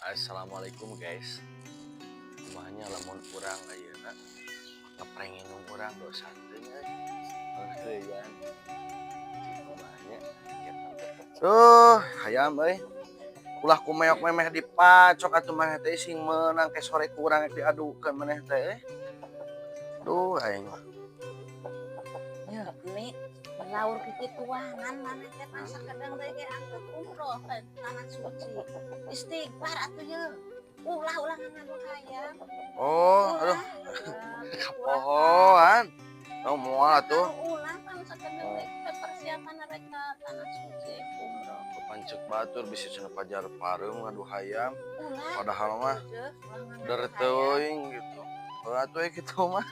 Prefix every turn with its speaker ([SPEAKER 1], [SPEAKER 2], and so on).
[SPEAKER 1] Assalamualaikum guys. Kumanya lamun urang ayeuna ngeprengin urang dosa teh euy. Heuyan. Kumanya hayam euy. Ulah kumeok memeh dipacok atuh maneh teh sing meunang teh sore kurang diadukeun maneh teh. Duh aing.
[SPEAKER 2] Ya, ini berlaur kikituangan mana teh masa kadang teh ge angkat umroh tanah suci. Istighfar atuh ye. Ulah ngadu hayam.
[SPEAKER 1] Oh, aduh. Kapohoan. Oh, moal atuh.
[SPEAKER 2] Ulah kan sakadang teh persiapan mereka tanah suci umroh.
[SPEAKER 1] Pancek batur bisa cenah pajar pareum ngadu hayam.
[SPEAKER 2] Ulah.
[SPEAKER 1] Padahal mah dari teuing gitu. Atuh kitu mah.